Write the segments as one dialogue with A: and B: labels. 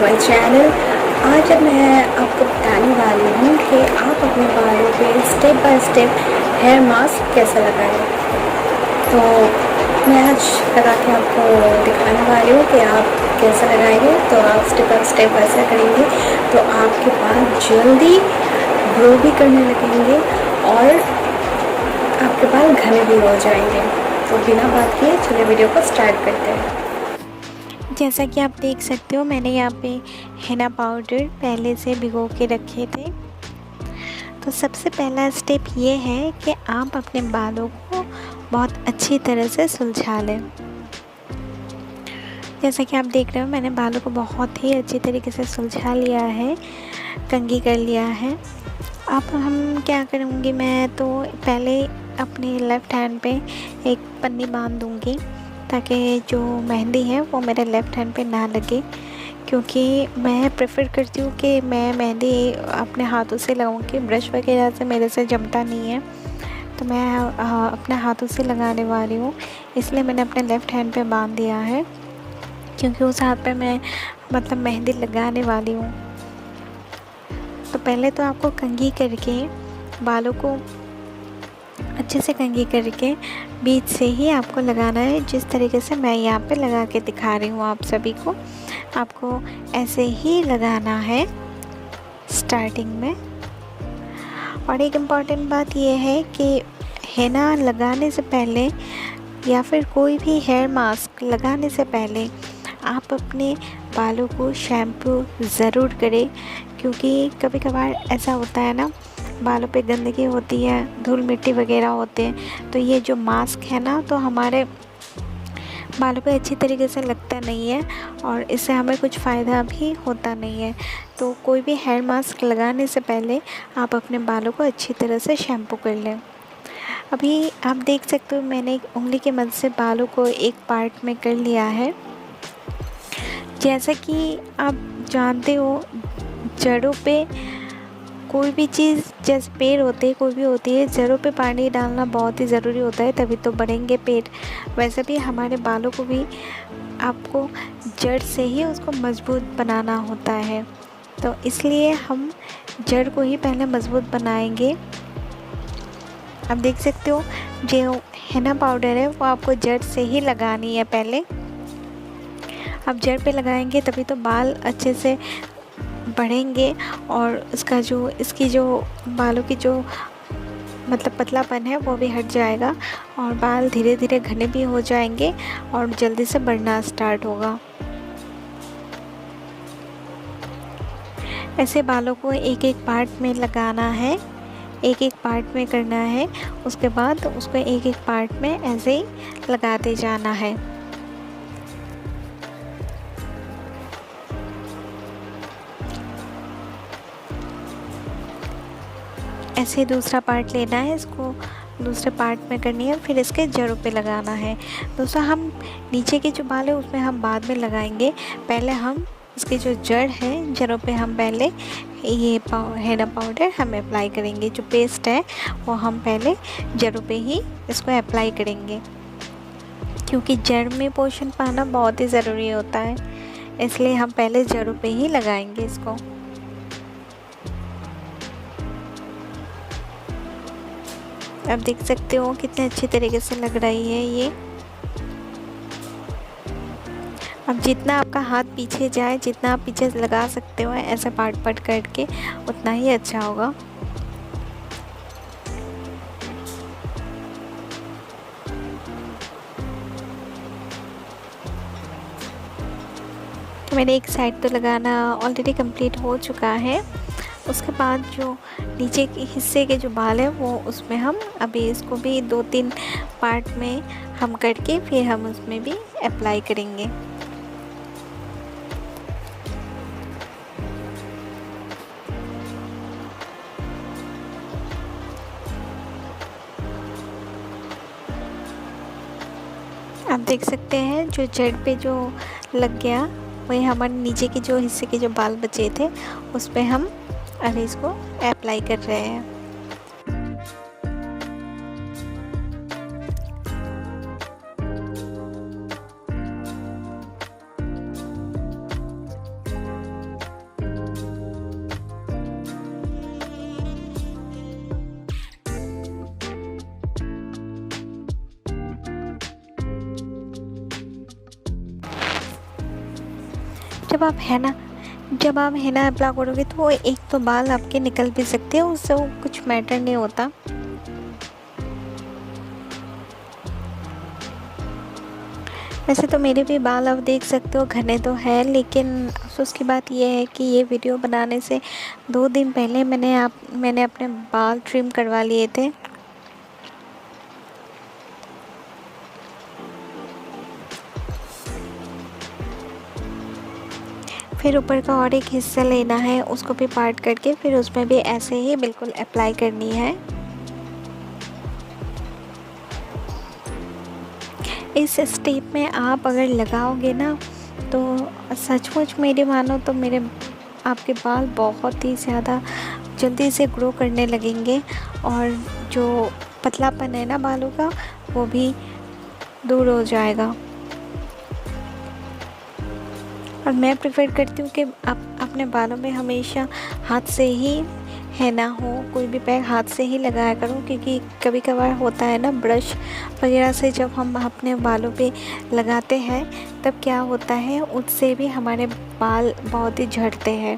A: My channel. आज मैं आपको बताने वाली हूँ कि आप अपने बालों पे step by step hair mask कैसे लगाएं। तो मैं आज लगा के आपको दिखाने वाली हूँ कि आप कैसे लगाएंगे। तो आप स्टेप बाय स्टेप ऐसा करेंगे तो आपके बाल जल्दी ग्रो भी करने लगेंगे और आपके बाल घने भी हो जाएंगे। तो बिना बात किए चलिए वीडियो को स्टार्ट करते हैं।
B: जैसा कि आप देख सकते हो, मैंने यहाँ पे हेना पाउडर पहले से भिगो के रखे थे। तो सबसे पहला स्टेप ये है कि आप अपने बालों को बहुत अच्छी तरह से सुलझा लें। जैसा कि आप देख रहे हो, मैंने बालों को बहुत ही अच्छी तरीके से सुलझा लिया है, कंघी कर लिया है। अब हम क्या करूँगी, मैं तो पहले अपने लेफ़्ट हैंड पे एक पन्नी बांध दूँगी ताकि जो मेहंदी है वो मेरे लेफ़्ट हैंड पे ना लगे, क्योंकि मैं प्रेफर करती हूँ कि मैं मेहंदी अपने हाथों से लगाऊँ कि ब्रश वगैरह से मेरे से जमता नहीं है। तो मैं अपने हाथों से लगाने वाली हूँ, इसलिए मैंने अपने लेफ़्ट हैंड पे बांध दिया है, क्योंकि उस हाथ पे मैं मेहंदी लगाने वाली हूँ। तो पहले तो आपको कंघी करके बालों को अच्छे से कंघी करके बीच से ही आपको लगाना है, जिस तरीके से मैं यहाँ पे लगा के दिखा रही हूँ आप सभी को। आपको ऐसे ही लगाना है स्टार्टिंग में। और एक इम्पॉर्टेंट बात यह है कि हेना लगाने से पहले या फिर कोई भी हेयर मास्क लगाने से पहले आप अपने बालों को शैम्पू ज़रूर करें, क्योंकि कभी कभार ऐसा होता है ना, बालों पे गंदगी होती है, धूल मिट्टी वगैरह होते हैं, तो ये जो मास्क है ना, तो हमारे बालों पे अच्छी तरीके से लगता नहीं है और इससे हमें कुछ फ़ायदा भी होता नहीं है। तो कोई भी हेयर मास्क लगाने से पहले आप अपने बालों को अच्छी तरह से शैम्पू कर लें। अभी आप देख सकते हो, मैंने एक उंगली की मदद से बालों को एक पार्ट में कर लिया है। जैसा कि आप जानते हो, जड़ों पे कोई भी चीज़, जैसे पेड़ होते हैं, कोई भी होती है, जड़ों पे पानी डालना बहुत ही ज़रूरी होता है, तभी तो बढ़ेंगे पेड़। वैसे भी हमारे बालों को भी आपको जड़ से ही उसको मज़बूत बनाना होता है, तो इसलिए हम जड़ को ही पहले मज़बूत बनाएंगे। आप देख सकते हो, जो हेना पाउडर है वो आपको जड़ से ही लगानी है पहले। आप जड़ पे लगाएंगे तभी तो बाल अच्छे से बढ़ेंगे और इसकी जो बालों की जो पतलापन है वो भी हट जाएगा और बाल धीरे धीरे घने भी हो जाएंगे और जल्दी से बढ़ना स्टार्ट होगा। ऐसे बालों को एक एक पार्ट में लगाना है, एक एक पार्ट में करना है, उसके बाद उसको एक एक पार्ट में ऐसे ही लगाते जाना है। ऐसे दूसरा पार्ट लेना है, इसको दूसरे पार्ट में करनी है, फिर इसके जड़ों पे लगाना है। दोस्तों, हम नीचे के जो बाल है उसमें हम बाद में लगाएंगे, पहले हम इसकी जो जड़ है, जड़ों पे हम पहले ये हेना पाउडर हम अप्लाई करेंगे। जो पेस्ट है वो हम पहले जड़ों पे ही इसको अप्लाई करेंगे, क्योंकि जड़ में पोषण पाना बहुत ही ज़रूरी होता है, इसलिए हम पहले जड़ों पे ही लगाएंगे इसको। आप देख सकते हो कितने अच्छी तरीके से लग रही है ये। अब जितना आपका हाथ पीछे जाए, जितना आप पीछे लगा सकते हो ऐसे पार्ट पार्ट करके, उतना ही अच्छा होगा। तो मैंने एक साइड तो लगाना ऑलरेडी कंप्लीट हो चुका है। उसके बाद जो नीचे के हिस्से के जो बाल है वो उसमें हम अभी इसको भी 2-3 पार्ट में हम करके फिर हम उसमें भी अप्लाई करेंगे। आप देख सकते हैं जो जड़ पे जो लग गया, वही हमारे नीचे के जो हिस्से के जो बाल बचे थे उस पर हम अभी इसको अप्लाई कर रहे हैं। जब आप हैना अप्लाई करोगे तो वो एक तो बाल आपके निकल भी सकते हैं, उससे वो कुछ मैटर नहीं होता। वैसे तो मेरे भी बाल आप देख सकते हो घने तो है, लेकिन अफसोस की बात यह है कि ये वीडियो बनाने से 2 दिन पहले मैंने अपने बाल ट्रिम करवा लिए थे। फिर ऊपर का और एक हिस्सा लेना है, उसको भी पार्ट करके फिर उसमें भी ऐसे ही बिल्कुल अप्लाई करनी है। इस स्टेप में आप अगर लगाओगे ना तो सचमुच मेरी मानो तो आपके बाल बहुत ही ज़्यादा जल्दी से ग्रो करने लगेंगे, और जो पतलापन है ना बालों का वो भी दूर हो जाएगा। और मैं प्रेफर करती हूँ कि आप अपने बालों में हमेशा हाथ से ही हैना हो, कोई भी पैक हाथ से ही लगाया करो, क्योंकि कभी कभार होता है ना ब्रश वगैरह से जब हम अपने बालों पे लगाते हैं तब क्या होता है उससे भी हमारे बाल बहुत ही झड़ते हैं।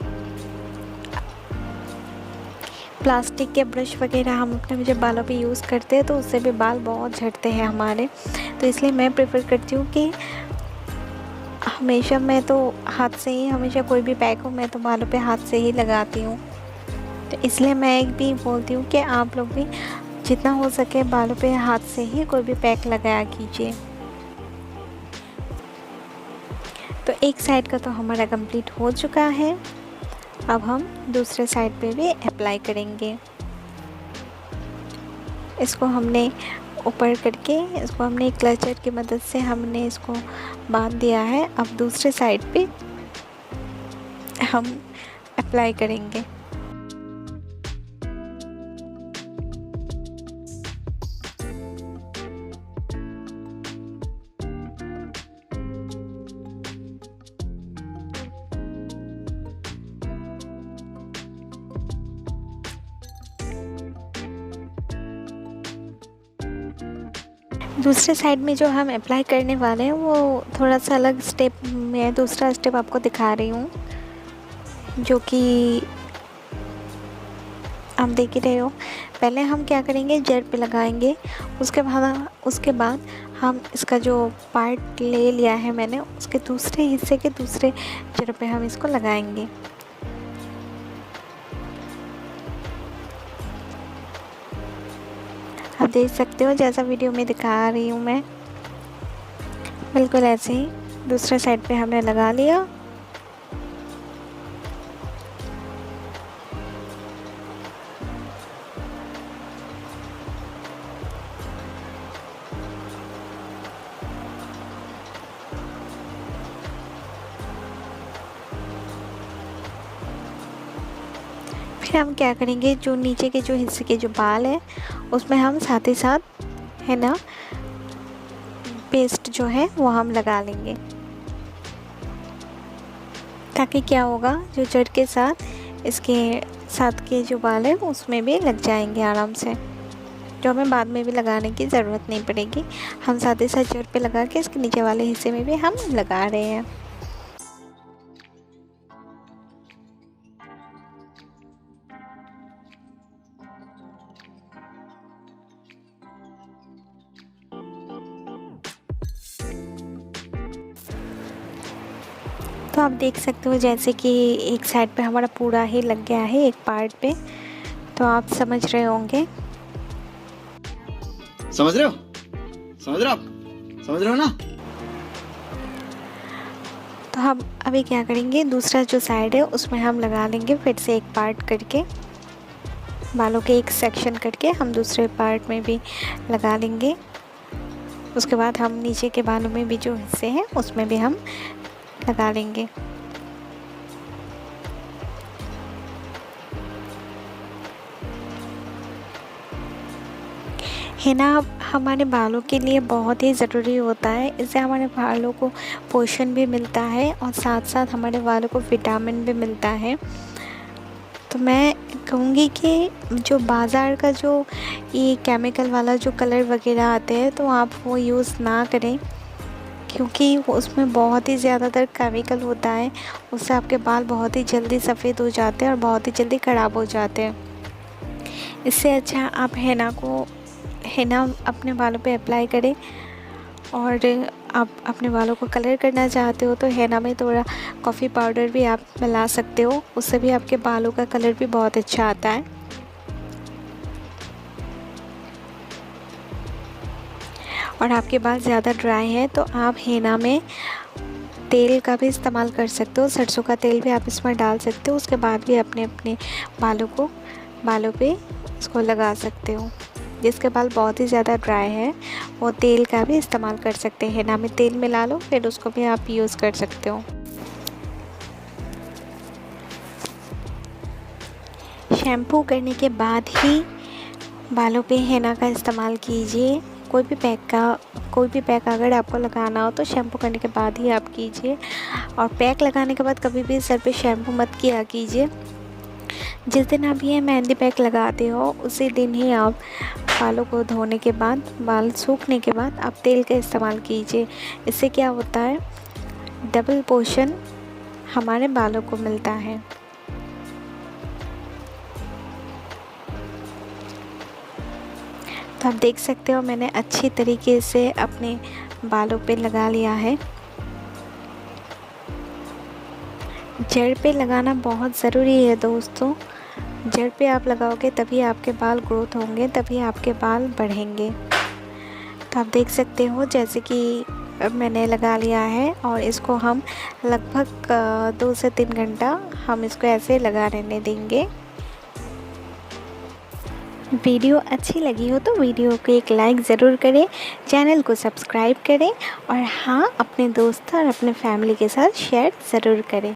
B: प्लास्टिक के ब्रश वगैरह हम अपने जब बालों पे यूज़ करते हैं तो उससे भी बाल बहुत झड़ते हैं हमारे। तो इसलिए मैं प्रेफर करती हूँ कि हमेशा मैं तो हाथ से ही, हमेशा कोई भी पैक हो मैं तो बालों पे हाथ से ही लगाती हूँ। तो इसलिए मैं एक भी बोलती हूँ कि आप लोग भी जितना हो सके बालों पे हाथ से ही कोई भी पैक लगाया कीजिए। तो एक साइड का तो हमारा कंप्लीट हो चुका है, अब हम दूसरे साइड पे भी अप्लाई करेंगे। इसको हमने ऊपर करके इसको हमने क्लचर की मदद से हमने इसको बांध दिया है। अब दूसरे साइड पे हम अप्लाई करेंगे। दूसरे साइड में जो हम अप्लाई करने वाले हैं वो थोड़ा सा अलग स्टेप में, दूसरा स्टेप आपको दिखा रही हूँ, जो कि आप देख ही रहे हो। पहले हम क्या करेंगे, जड़ पे लगाएंगे, उसके बाद हम इसका जो पार्ट ले लिया है मैंने उसके दूसरे हिस्से के दूसरे जड़ पे हम इसको लगाएंगे। आप देख सकते हो जैसा वीडियो में दिखा रही हूँ मैं, बिल्कुल ऐसे ही दूसरे साइड पे हमने लगा लिया। फिर हम क्या करेंगे, जो नीचे के जो हिस्से के जो बाल है उसमें हम साथ ही साथ है ना पेस्ट जो है वो हम लगा लेंगे, ताकि क्या होगा जो जड़ के साथ इसके साथ के जो बाल है उसमें भी लग जाएंगे आराम से, जो हमें बाद में भी लगाने की ज़रूरत नहीं पड़ेगी। हम साथ ही साथ जड़ पे लगा के इसके नीचे वाले हिस्से में भी हम लगा रहे हैं। तो आप देख सकते हो जैसे कि एक साइड पे हमारा पूरा ही लग गया है एक पार्ट पे, तो आप समझ रहे होंगे।
C: समझ रहे हो ना।
B: तो हम अभी क्या करेंगे, दूसरा जो साइड है उसमें हम लगा लेंगे फिर से एक पार्ट करके, बालों के एक सेक्शन करके हम दूसरे पार्ट में भी लगा लेंगे। उसके बाद हम नीचे के बालों में भी जो हिस्से हैं उसमें भी हम लगा लेंगे। हिना हमारे बालों के लिए बहुत ही ज़रूरी होता है, इससे हमारे बालों को पोषण भी मिलता है और साथ साथ हमारे बालों को विटामिन भी मिलता है। तो मैं कहूँगी कि जो बाज़ार का जो ये केमिकल वाला जो कलर वगैरह आते हैं तो आप वो यूज़ ना करें, क्योंकि उसमें बहुत ही ज़्यादातर केमिकल होता है, उससे आपके बाल बहुत ही जल्दी सफ़ेद हो जाते हैं और बहुत ही जल्दी ख़राब हो जाते हैं। इससे अच्छा आप हेना अपने बालों पे अप्लाई करें। और आप अपने बालों को कलर करना चाहते हो तो हेना में थोड़ा कॉफ़ी पाउडर भी आप मिला सकते हो, उससे भी आपके बालों का कलर भी बहुत अच्छा आता है। और आपके बाल ज़्यादा ड्राई है तो आप हेना में तेल का भी इस्तेमाल कर सकते हो, सरसों का तेल भी आप इसमें डाल सकते हो। उसके बाद भी अपने अपने बालों पे इसको लगा सकते हो। जिसके बाल बहुत ही ज़्यादा ड्राई है वो तेल का भी इस्तेमाल कर सकते हैं। हेना में तेल मिला लो, फिर उसको भी आप यूज़ कर सकते हो। शैम्पू करने के बाद ही बालों पे हेना का इस्तेमाल कीजिए। कोई भी पैक अगर आपको लगाना हो तो शैम्पू करने के बाद ही आप कीजिए। और पैक लगाने के बाद कभी भी सर पे शैम्पू मत किया कीजिए। जिस दिन आप ये मेहंदी पैक लगाते हो उसी दिन ही आप बालों को धोने के बाद, बाल सूखने के बाद आप तेल का इस्तेमाल कीजिए। इससे क्या होता है, डबल पोषण हमारे बालों को मिलता है। तो आप देख सकते हो मैंने अच्छी तरीके से अपने बालों पे लगा लिया है। जड़ पे लगाना बहुत ज़रूरी है दोस्तों। जड़ पे आप लगाओगे तभी आपके बाल ग्रोथ होंगे, तभी आपके बाल बढ़ेंगे। तो आप देख सकते हो जैसे कि मैंने लगा लिया है और इसको हम लगभग 2 से 3 घंटा हम इसको ऐसे लगा रहने देंगे। वीडियो अच्छी लगी हो तो वीडियो को एक लाइक ज़रूर करें, चैनल को सब्सक्राइब करें और हाँ, अपने दोस्तों और अपने फैमिली के साथ शेयर ज़रूर करें।